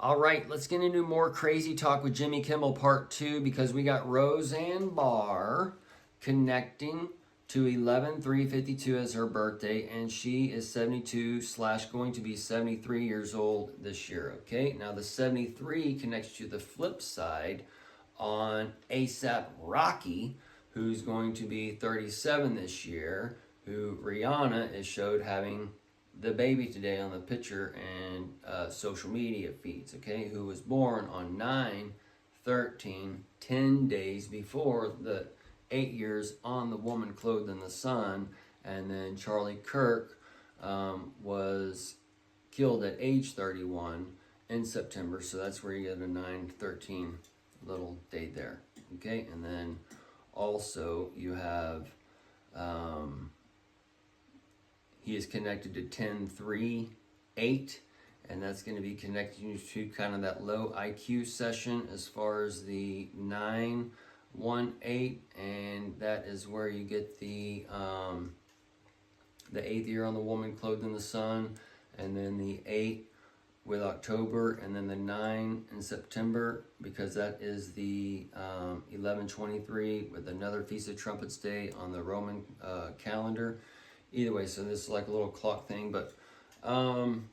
All right, let's get into more crazy talk with Jimmy Kimmel part 2 because we got Roseanne Barr connecting to 11/3/52 as her birthday, and she is 72 slash going to be 73 years old this year. Okay, now the 73 connects to the flip side on ASAP Rocky, who's going to be 37 this year, who Rihanna is showed having the baby today on the picture and social media feeds, okay, who was born on 9/13, 10 days before the 8 years on The Woman Clothed in the Sun. And then Charlie Kirk was killed at age 31 in September, so that's where you get a 9/13 little date there, okay. And then also you have he is connected to 10/3/8, and that's going to be connected to kind of that low IQ session as far as the 9/1/8, and that is where you get the 8th year on The Woman Clothed in the Sun, and then the 8 with October, and then the 9 in September, because that is the 11/23 with another Feast of Trumpets Day on the Roman calendar. Either way, so this is like a little clock thing, but and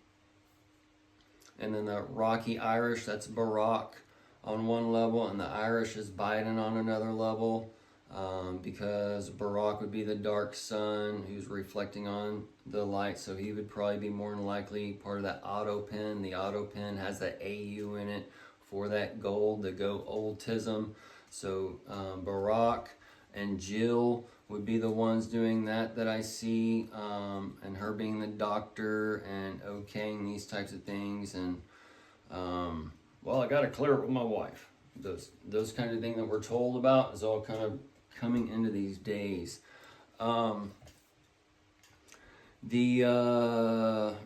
then the Rocky Irish, that's Barack on one level, and the Irish is Biden on another level, because Barack would be the dark sun who's reflecting on the light, so he would probably be more than likely part of that auto pin. The auto pin has that AU in it for that gold, the go oldtism. So Barack and Jill would be the ones doing that I see, and her being the doctor and okaying these types of things. And well, I got to clear it with my wife. Those kind of things that we're told about is all kind of coming into these days. The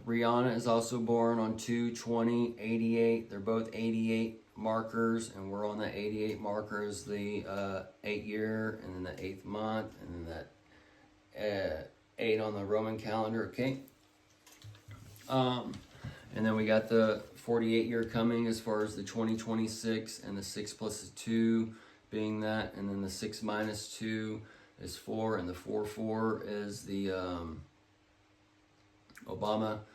Rihanna is also born on 2/20/88. They're both 88 markers, and we're on the 88 marker as the 8 year, and then the 8th month, and then that 8 on the Roman calendar. Okay. And then we got the 48 year coming as far as the 2026, and the 6 plus 2 being that, and then the 6 minus 2 is 4, and the 4/4 is the Obama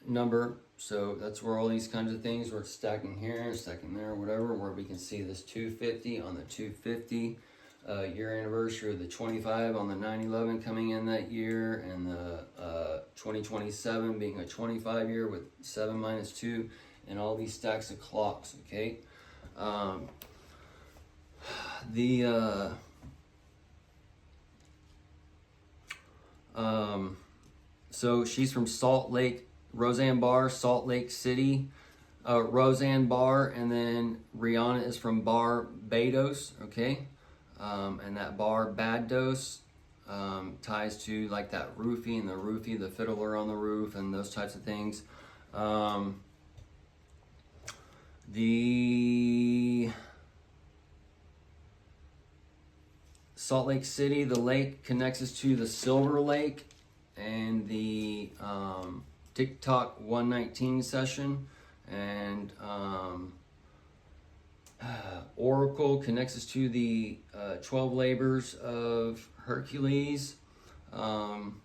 number. So that's where all these kinds of things we're stacking here, stacking there, whatever, where we can see this 250 on the 250 year anniversary of the 25 on the 9/11 coming in that year, and the 2027 being a 25 year with 7 minus 2, and all these stacks of clocks. Okay. So she's from Salt Lake, Roseanne Barr, Salt Lake City, Roseanne Barr, and then Rihanna is from Barbados, okay? And that Barbados ties to like that roofie, and the roofie, the fiddler on the roof, and those types of things. The Salt Lake City, the lake connects us to the Silver Lake and the TikTok 119 session, and Oracle connects us to the 12 labors of Hercules, and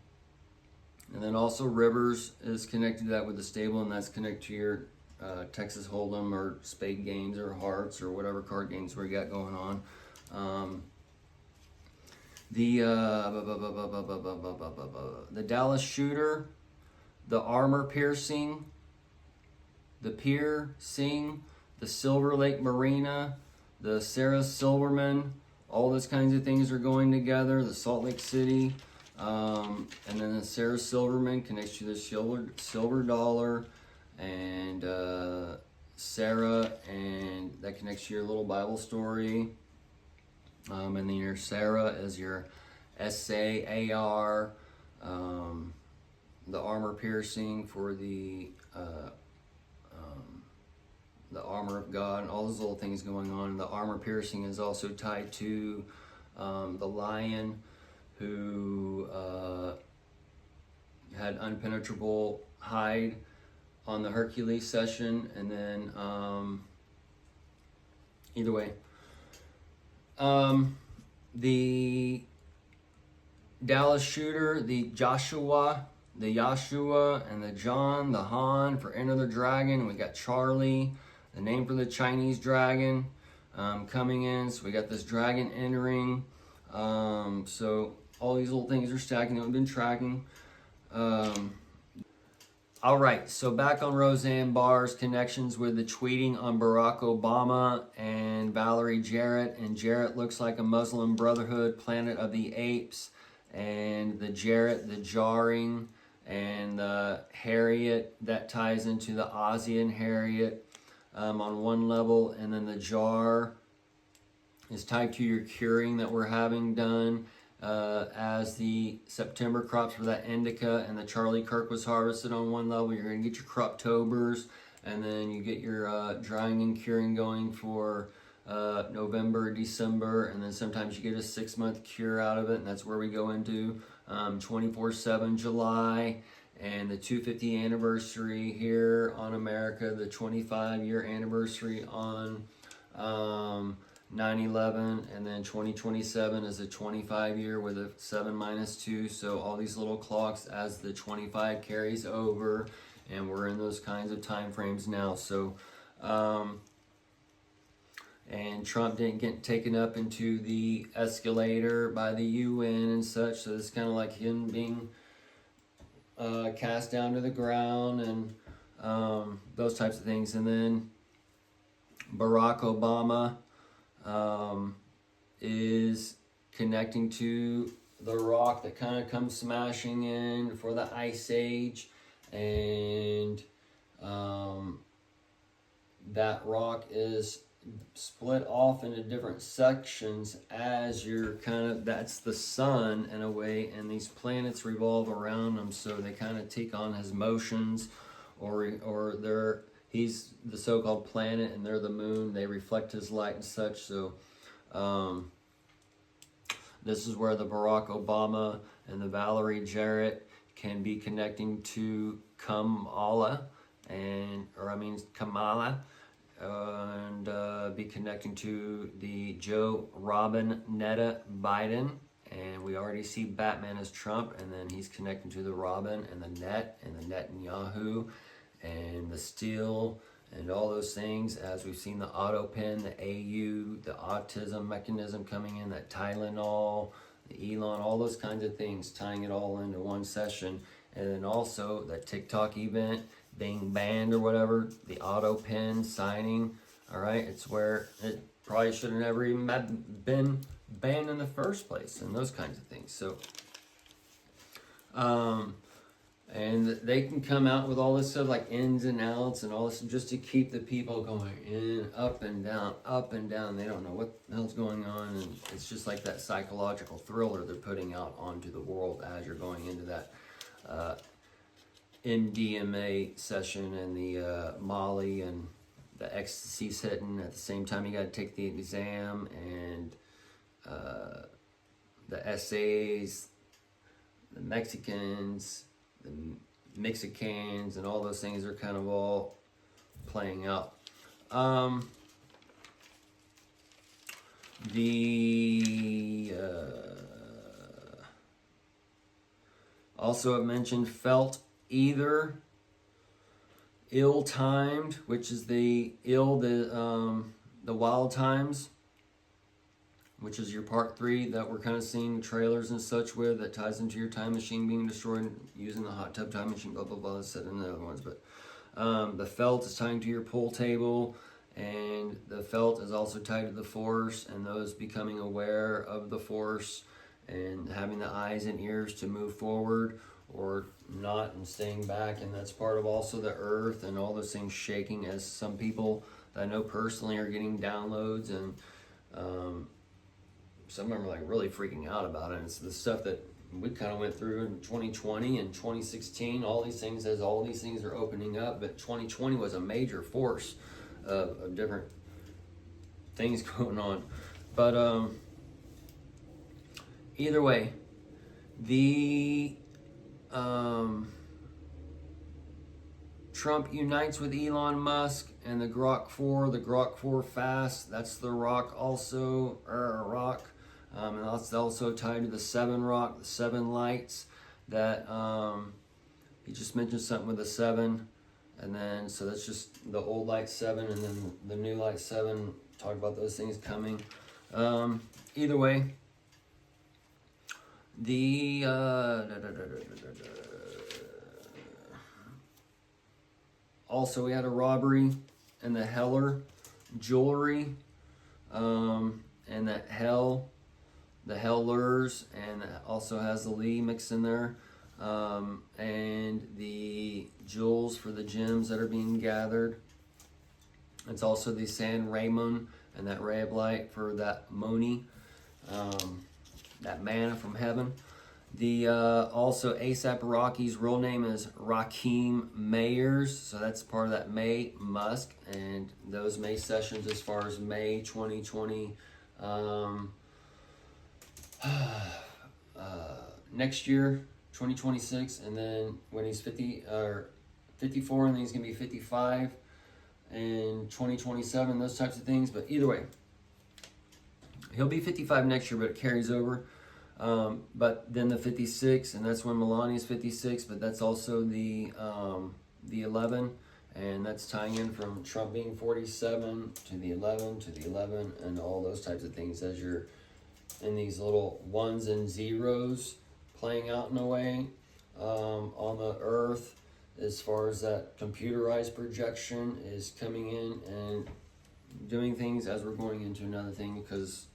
then also Rivers is connected to that with the stable, and that's connected to your Texas Hold'em or spade games or hearts or whatever card games we got going on. The Dallas Shooter, the Armor Piercing, the Piercing, the Silver Lake Marina, the Sarah Silverman, all those kinds of things are going together. The Salt Lake City, and then the Sarah Silverman connects to the silver dollar, and Sarah, and that connects to your little Bible story. And then your Sarah is your SAAR, the armor piercing for the armor of God, and all those little things going on. The armor piercing is also tied to the lion who had unpenetrable hide on the Hercules session, and then either way, the Dallas shooter, the Joshua, and the John, the Han for Enter the Dragon. We got Charlie, the name for the Chinese dragon, coming in. So we got this dragon entering. So all these little things are stacking that we've been tracking. All right, so back on Roseanne Barr's connections with the tweeting on Barack Obama and Valerie Jarrett. And Jarrett looks like a Muslim Brotherhood, Planet of the Apes. And the Jarrett, the jarring, and the Harriet, that ties into the Ozzy and Harriet on one level. And then the jar is tied to your curing that we're having done. As the September crops for that indica and the Charlie Kirk was harvested on one level, you're going to get your Croptobers, and then you get your drying and curing going for November, December, and then sometimes you get a 6-month cure out of it, and that's where we go into 24/7 July, and the 250 anniversary here on America, the 25-year anniversary on 9/11, and then 2027 is a 25-year with a 7-2. So all these little clocks as the 25 carries over, and we're in those kinds of time frames now. So and Trump didn't get taken up into the escalator by the UN and such, so it's kind of like him being cast down to the ground, and those types of things. And then Barack Obama is connecting to the rock that kind of comes smashing in for the Ice Age, and that rock is split off into different sections as you're that's the sun in a way, and these planets revolve around them, so they kind of take on his motions, or he's the so-called planet and they're the moon. They reflect his light and such. So this is where the Barack Obama and the Valerie Jarrett can be connecting to Kamala, and be connecting to the Joe Robinetta Biden. And we already see Batman as Trump, and then he's connecting to the Robin and the Net and the Netanyahu and the Steel and all those things, as we've seen the AutoPen, the AU, the autism mechanism coming in, that Tylenol, the Elon, all those kinds of things, tying it all into one session. And then also that TikTok event being banned or whatever, the AutoPen signing, all right, it's where it probably should have never even been banned in the first place, and those kinds of things. So and they can come out with all this stuff like ins and outs and all this just to keep the people going in, up and down, up and down. They don't know what the hell's going on, and it's just like that psychological thriller they're putting out onto the world as you're going into that MDMA session, and the Molly and the ecstasy's hitting at the same time. You got to take the exam, and the essays, the Mexicans, the Mexicans, and all those things are kind of all playing out. Also I've mentioned felt either, ill-timed, which is the wild times, which is your part 3 that we're kind of seeing trailers and such with, that ties into your time machine being destroyed using the hot tub time machine, blah, blah, blah, that's said in the other ones. But the felt is tying to your pool table, and the felt is also tied to the force, and those becoming aware of the force and having the eyes and ears to move forward or not and staying back. And that's part of also the earth and all those things shaking, as some people that I know personally are getting downloads, and some of them are like really freaking out about it. And it's the stuff that we kind of went through in 2020 and 2016. All these things are opening up, but 2020 was a major force of different things going on. But either way, Trump unites with Elon Musk and the Grok 4, the Grok 4 Fast. That's the rock also, and that's also tied to the 7 rock, the 7 lights. That he just mentioned something with the 7, and then so that's just the old light 7, and then the new light 7. Talk about those things coming. Either way, the also we had a robbery in the Heller jewelry, and that the Hellers, and it also has the Lee mixed in there, and the jewels for the gems that are being gathered. It's also the San Ramon and that ray of light for that Moni, that manna from heaven. The also ASAP Rocky's real name is Rakeem Mayers, so that's part of that May Musk, and those May sessions as far as May 2020, next year 2026, and then when he's 50 or 54, and then he's gonna be 55 in 2027, those types of things. But either way, he'll be 55 next year, but it carries over. But then the 56, and that's when Melania's 56, but that's also the 11, and that's tying in from Trump being 47 to the 11 to the 11, and all those types of things as you're in these little ones and zeros playing out in a way on the earth, as far as that computerized projection is coming in and doing things as we're going into another thing, because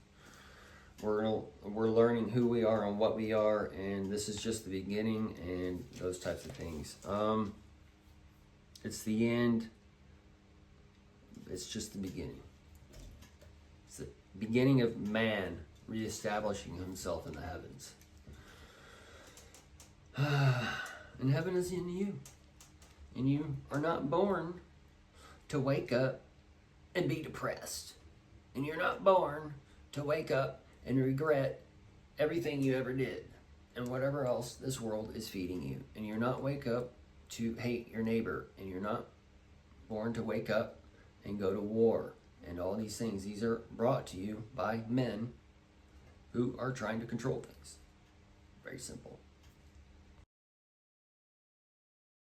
we're learning who we are and what we are, and this is just the beginning, and those types of things. It's the end. It's just the beginning. It's the beginning of man reestablishing himself in the heavens. And heaven is in you. And you are not born to wake up and be depressed. And you're not born to wake up and regret everything you ever did and whatever else this world is feeding you. And you're not wake up to hate your neighbor. And you're not born to wake up and go to war and all these things. These are brought to you by men who are trying to control things. Very simple.